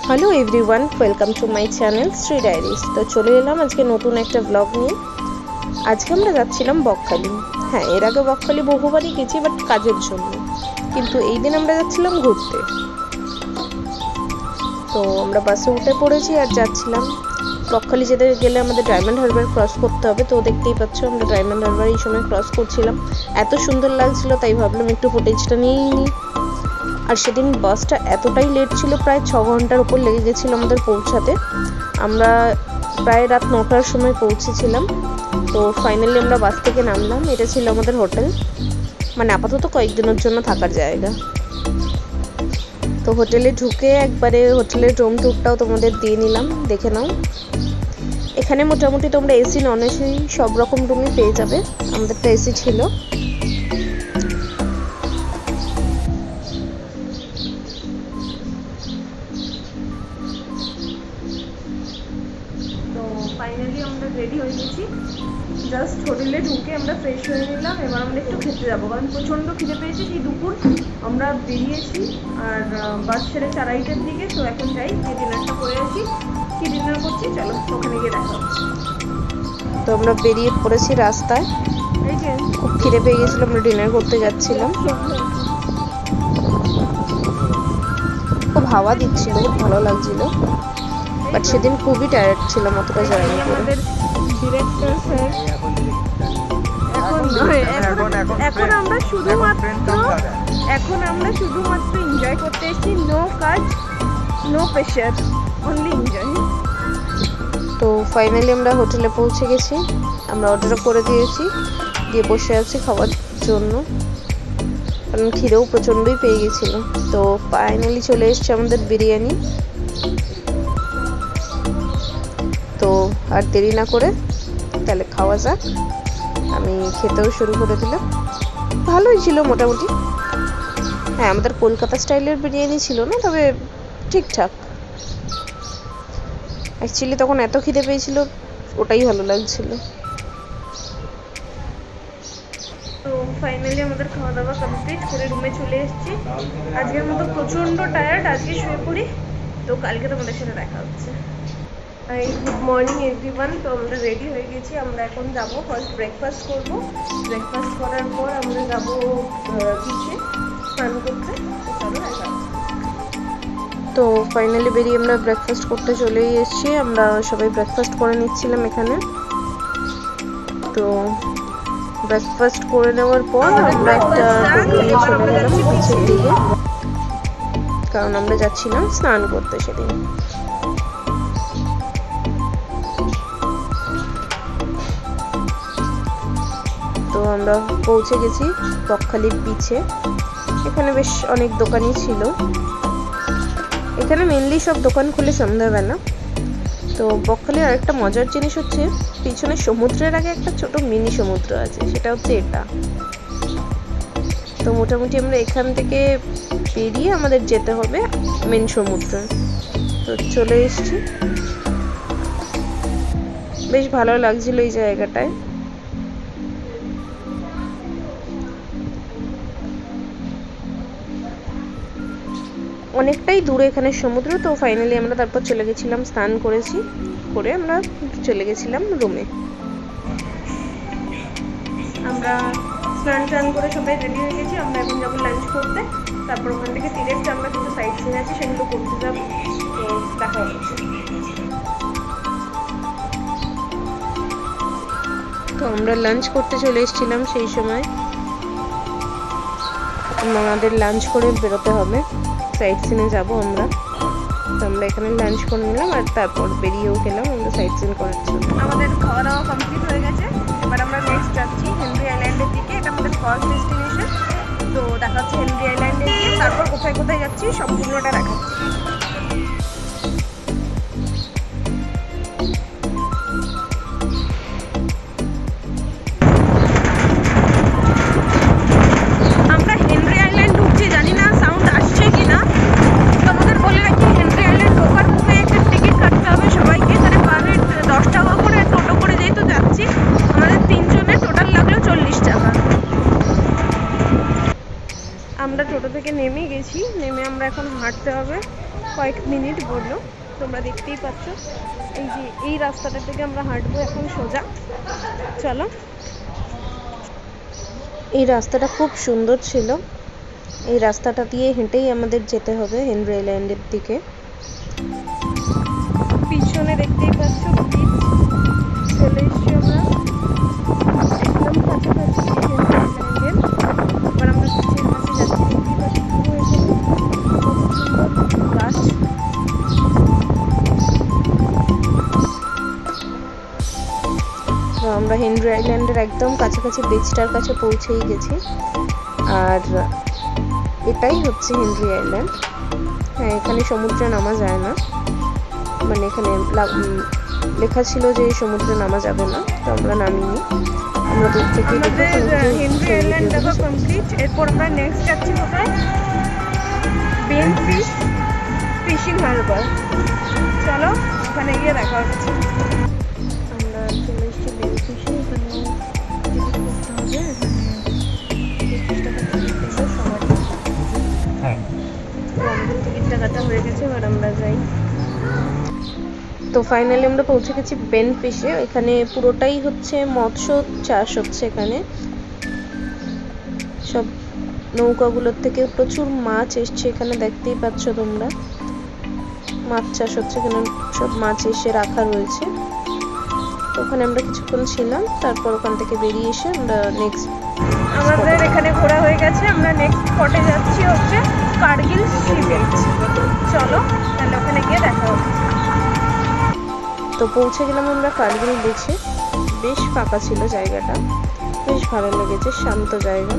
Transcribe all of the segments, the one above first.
Hello everyone, welcome to my channel Shri diaries. तो चले एलाम आज के नतून एक ब्लग निये। आज के आमरा जाच्छिलाम बकखाली। हाँ, एर आगे बकखाली बहुबारই गेছি, बाट काजेर जोन्नो, किन्तु এই दिन आमरा যাচ্ছিলাম ঘুরতে। তো আমরা বাসে উঠে পড়েছি আর যাচ্ছিলাম। বকখালি যেতে গেলে আমাদের ডায়মন্ড হারবার ক্রস করতে হবে। তো দেখতেই পাচ্ছ আমরা ডায়মন্ড হারবার এই সময় ক্রস করছিলাম। এত সুন্দর লাগছিল, তাই ভাবলাম একটু ফুটেজটা নিয়েই নিই। আর সেদিন বাসটা এতটাই লেট ছিল, প্রায় 6 ঘন্টার উপর লেগে গেছিলো আমাদের পৌঁছাতে। আমরা প্রায় রাত 9টার সময় পৌঁছেছিলাম। তো ফাইনালি আমরা বাস থেকে নামলাম। এটা ছিল আমাদের হোটেল, মানে আপাতত কয়েকদিনের জন্য থাকার জায়গা। তো হোটেলে ঢুকে একবারে হোটেলের রুম টুরটাও তোমাদের দিয়ে নিলাম, দেখে নাও। এখানে মোটামুটি তোমরা এসি নন এসি সব রকম রুমই পেয়ে যাবে। আমাদেরটা এসি ছিল। ফাইনালি আমরা রেডি হয়ে গেছি। জাস্ট হোটেলে ঢুকে আমরা ফ্রেশ হয়ে নিলাম। এবার আমরা একটু খেতে যাবো, কারণ প্রচণ্ড খিদে পেয়েছি। সেই দুপুর আমরা বেরিয়েছি আর বাস ছেড়ে 4:30টার দিকে। তো এখন যাই, গিয়ে ডিনারটা করে আসি। কি ডিনার করছি চলো ওখানে গিয়ে দেখা হচ্ছে। তো আমরা বেরিয়ে পড়েছি রাস্তায়। এই যে খুব খিদে পেয়ে গেছিলো, আমরা ডিনার করতে যাচ্ছিলাম। খুব হাওয়া দিচ্ছিল, খুব ভালো লাগছিল। বাট সেদিন খুবই টায়ার্ড ছিলাম অতটা জার্নি করে। আমাদের ডিরেক্টর স্যার এখন আমরা শুধুমাত্র এনজয় করতে এসেছি। নো কাজ, নো প্রেশার, অনলি এনজয়। তো ফাইনালি আমরা হোটেলে পৌঁছে গেছি। আমরা অর্ডার করে দিয়েছি, দিয়ে বসে আছি খাওয়ার জন্য, কারণ খিদেও প্রচণ্ডই পেয়ে গেছিলো। তো ফাইনালি চলে এসছে আমাদের বিরিয়ানি। তো আর দেরি না করে তাহলে খাওয়া যাক। আমি খেতেও শুরু করে দিলাম। ভালোই ছিল মোটামুটি। হ্যাঁ, আমাদের কলকাতা স্টাইলের বিরিয়ানি ছিল না, তবে ঠিকঠাক। অ্যাকচুয়ালি তখন এত খিদে পেয়েছিল, ওটাই ভালো লাগছিল। তো ফাইনালি আমাদের খাওয়া দাওয়া কমপ্লিট করে রুমে চলে এসেছি। আজকের মতো প্রচণ্ড টায়ার্ড, আজকে শুয়ে পড়ি। তো কালকে তোমাদের সাথে দেখা হচ্ছে। Good morning everyone. তো আমরা রেডি হয়ে গেছি। আমরা এখন যাব, ফার্স্ট ব্রেকফাস্ট করব। ব্রেকফাস্ট করার পর আমরা যাব বিচে স্নান করতে। তো ফাইনালি বেরিয়ে আমরা ব্রেকফাস্ট করতে চলেই এসেছি। আমরা সবাই ব্রেকফাস্ট করে নিচ্ছিলাম এখানে। তো ব্রেকফাস্ট করে নেওয়ার পর আমরা একটা টোটো নিয়ে চলে গেলাম বিচের দিকে, কারণ আমরা যাচ্ছিলাম স্নান করতে সেদিন। তো আমরা পৌঁছে গেছি বকখালির বিচে। এখানে বেশ অনেক দোকানই ছিল। এখানে মেনলি সব দোকান খুলে সন্ধ্যাবেলা। তো বকখালির আরেকটা মজার জিনিস হচ্ছে, পিছনে সমুদ্রের আগে একটা ছোট মিনি সমুদ্র আছে, সেটা হচ্ছে এটা। তো মোটামুটি আমরা এখান থেকে বেরিয়ে আমাদের যেতে হবে মেন সমুদ্রে। তো চলে এসেছি। বেশ ভালো লাগছিল এই জায়গাটায়। অনেকটাই দূরে এখানে সমুদ্র। তো ফাইনালি আমরা তারপর চলে গেছিলাম, স্নান করেছি, করে আমরা চলে গেছিলাম রুমে। আমরা স্নান করে সবাই রেডি হয়ে গেছি। আমরা এখন যাবো লাঞ্চ করতে। তারপর ওখান থেকে ডিরেক্ট আমরা কিছু সাইট সিন আছে, সেগুলো করতে যাবো। তো দেখা হচ্ছে। তো আমরা লাঞ্চ করতে চলে এসেছিলাম। সেই সময় আমাদের লাঞ্চ করে বেরোতে হবে, সাইট সিনে যাবো আমরা। তো আমরা এখানে লাঞ্চ করে নিলাম আর তারপর বেরিয়েও গেলাম আমরা সাইট সিন করার জন্য। আমাদের খাওয়া দাওয়া কমপ্লিট হয়ে গেছে। এবার আমরা নেক্সট যাচ্ছি হেনরি আইল্যান্ডের দিকে। এটা আমাদের ফার্স্ট ডেস্টিনেশন। তো দেখাচ্ছি হেনরি আইল্যান্ডে গিয়ে, তারপর কোথায় কোথায় যাচ্ছি সম্পূর্ণটা দেখাচ্ছি। আমরা টোটো থেকে নেমে গেছি। নেমে আমরা এখন হাঁটতে হবে। কয়েক মিনিট বললো, তোমরা দেখতেই পাচ্ছ। এই যে এই রাস্তাটা থেকে আমরা হাঁটবো এখন সোজা। চলো। এই রাস্তাটা খুব সুন্দর ছিল, এই রাস্তাটা দিয়ে হেঁটেই আমাদের যেতে হবে হেনরি আইল্যান্ডের দিকে। পিছনে দেখতেই পাচ্ছ বিচ। চলে এসছি আমরা একদম কাছাকাছি হেনরি আইল্যান্ডের। এবার আমরা বিচের কাছে যাচ্ছি। দেখতেই পাচ্ছি পুরো এখানে কত সুন্দর গাছ। তো আমরা হেনরি আইল্যান্ডের একদম কাছাকাছি বিচটার কাছে পৌঁছেই গেছি। আর এটাই হচ্ছে হেনরি আইল্যান্ড। হ্যাঁ, এখানে সমুদ্রে নামা যায় না, মানে এখানে লেখা ছিল যে সমুদ্রে নামা যাবে না, তো আমরা নামিনি। আমরা দূর থেকে হেনরি আইল্যান্ড দেখা কমপ্লিট। এরপর আমরা নেক্সট যাচ্ছি কোথায়? Benfish fishing harbour. চলো ওখানে গিয়ে দেখা হচ্ছে। আমরা চলে এসেছি বেন ফিশে। এখানে টিকিট করতে হবে, এখানে 25 টাকা টিকিট ছিল সবারই। তো আমাদের টিকিটটা কাটা হয়ে গেছে, এবার আমরা যাই। তো ফাইনালি আমরা পৌঁছে গেছি বেন ফিশে। এখানে পুরোটাই হচ্ছে মৎস্য চাষ হচ্ছে। এখানে সব নৌকাগুলোর থেকে প্রচুর মাছ এসছে। এখানে দেখতেই পাচ্ছ তোমরা, মাছ চাষ হচ্ছে। এখানে সব মাছ এসে রাখা রয়েছে। তো ওখানে আমরা কিছুক্ষণ ছিলাম, তারপর ওখান থেকে বেরিয়ে এসে আমরা নেক্সট, আমাদের এখানে ঘোরা হয়ে গেছে। আমরা নেক্সট স্পটে যাচ্ছি হচ্ছে কার্গিল সি বিচ। চলো তাহলে ওখানে গিয়ে দেখা হবে। তো পৌঁছে গেলাম আমরা কার্গিল বিচে। বেশ ফাঁকা ছিল জায়গাটা, বেশ ভালো লেগেছে, শান্ত জায়গা।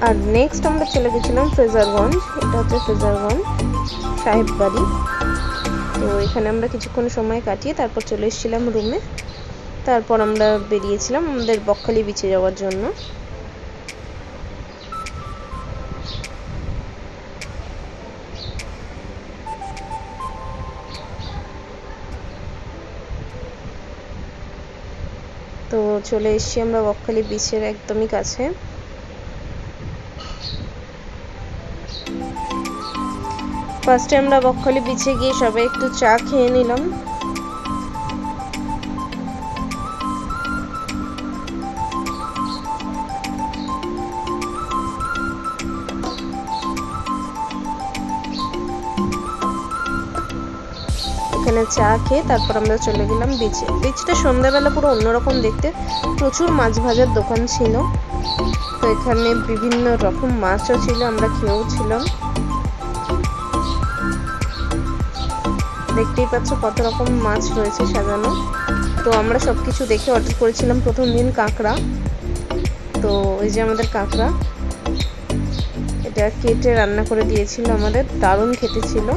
আর নেক্সট আমরা চলে গেছিলাম ফ্রেজারগঞ্জ। এটা হচ্ছে ফ্রেজারগঞ্জ সাহেব বাড়ি। তো এখানে আমরা কিছুক্ষণ সময় কাটিয়ে তারপর চলে এসেছিলাম রুমে। তারপর আমরা বেরিয়েছিলাম আমাদের বকখালি বিচে যাওয়ার জন্য। তো চলে এসেছি আমরা বকখালি বিচের একদমই কাছে। ফার্স্টে আমরা বকখালি বিচে গিয়ে সবাই একটু চা খেয়ে নিলাম। এখানে চা খেয়ে তারপর আমরা চলে গেলাম বিচে। বিচটা সন্ধ্যাবেলা পুরো অন্যরকম দেখতে, প্রচুর মাছ ভাজার দোকান ছিল। তো এখানে বিভিন্ন রকম মাছও ছিল, আমরা খেয়েও ছিলাম। দেখতেই পাচ্ছ কত রকম মাছ রয়েছে সাজানো। তো আমরা সবকিছু দেখে অর্ডার করেছিলাম প্রথম দিন কাঁকড়া। তো এই যে আমাদের কাঁকড়া, এটা কেটে রান্না করে দিয়েছিল আমাদের, দারুণ খেতে ছিল।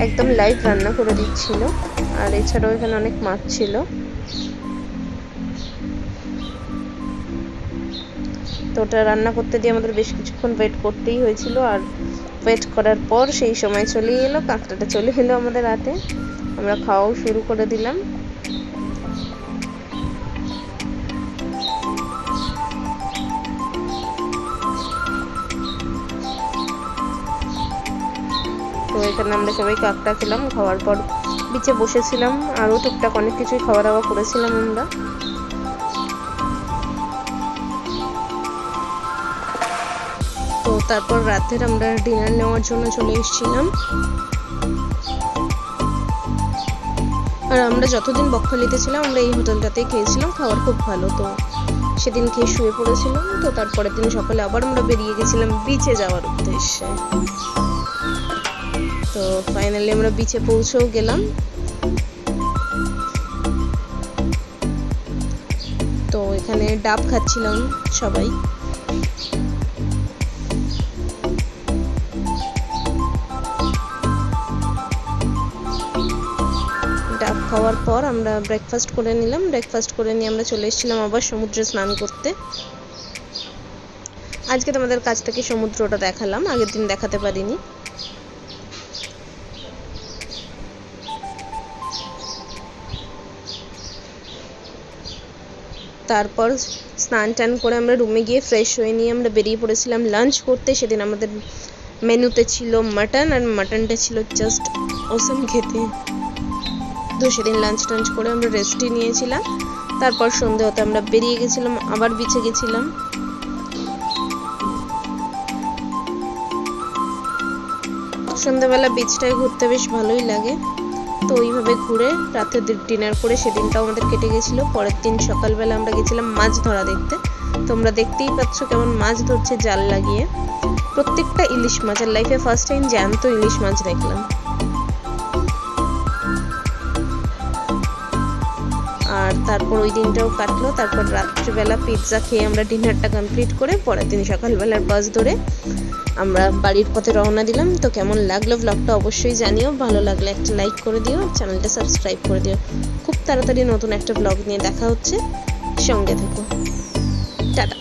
একদম লাইভ রান্না করে দিচ্ছিল। আর এছাড়াও এখানে অনেক মাছ ছিল। তো ওটা রান্না করতে দিয়ে আমাদের বেশ কিছুক্ষণ ওয়েট করতেই হয়েছিল। আর ওয়েট করার পর সেই সময় চলে এলো, কাঁকড়াটা চলে এলো আমাদের হাতে। আমরা খাওয়াও শুরু করে দিলাম। তো এখানে আমরা সবাই কাঁকড়া খেলাম, খাওয়ার পর বিচে বসেছিলাম, আরও টুকটাক অনেক কিছুই খাওয়া দাওয়া করেছিলাম আমরা। তো তারপর রাতের আমরা ডিনার নেওয়ার জন্য চলে এসেছিলাম। আর আমরা যতদিন বকখালিতে ছিলাম আমরা এই হোটেলটাতেই খেয়েছিলাম, খাবার খুব ভালো। তো সেদিন খেয়ে শুয়ে পড়েছিলাম। তো তারপরের দিন সকালে আবার আমরা বেরিয়ে গেছিলাম বিচে যাওয়ার উদ্দেশ্যে। তো ফাইনালি আমরা বিচে পৌঁছেও গেলাম। তো এখানে ডাব খাচ্ছিলাম সবাই। খাওয়ার পর আমরা ব্রেকফাস্ট করে নিলাম। ব্রেকফাস্ট করে নিয়ে আমরা চলে এসেছিলাম আবার সমুদ্রে স্নান করতে। আজকে তোমাদের কাছ থেকে সমুদ্রটা দেখালাম, আগের দিন দেখাতে পারিনি। তারপর স্নান টান করে আমরা রুমে গিয়ে ফ্রেশ হয়ে নিয়ে আমরা বেরিয়ে পড়েছিলাম লাঞ্চ করতে। সেদিন আমাদের মেনুতে ছিল মাটন, আর মাটনটা ছিল জাস্ট অসম খেতে। তো সেদিন লাঞ্চ টাঞ্চ করে আমরা রেস্টই নিয়েছিলাম। তারপর সন্ধে হতে আমরা বেরিয়ে গেছিলাম, আবার বিচে গেছিলাম। সন্ধ্যাবেলা বিচটায় ঘুরতে বেশ ভালোই লাগে। তো ওইভাবে ঘুরে রাতে ডিনার করে সেদিনটাও আমাদের কেটে গেছিলো। পরের দিন সকালবেলা আমরা গেছিলাম মাছ ধরা দেখতে। তোমরা দেখতেই পাচ্ছ কেমন মাছ ধরছে জাল লাগিয়ে, প্রত্যেকটা ইলিশ মাছ। আর লাইফে ফার্স্ট টাইম জ্যান্ত ইলিশ মাছ দেখলাম। আর তারপর ওই দিনটাও কাটলো। তারপর রাত্রিবেলা পিৎজা খেয়ে আমরা ডিনারটা কমপ্লিট করে পরের দিন সকালবেলার বাস ধরে আমরা বাড়ির পথে রওনা দিলাম। তো কেমন লাগলো ব্লগটা অবশ্যই জানিও, ভালো লাগলে একটা লাইক করে দিও, চ্যানেলটা সাবস্ক্রাইব করে দিও। খুব তাড়াতাড়ি নতুন একটা ব্লগ নিয়ে দেখা হচ্ছে, সঙ্গে থেকো। টাটা।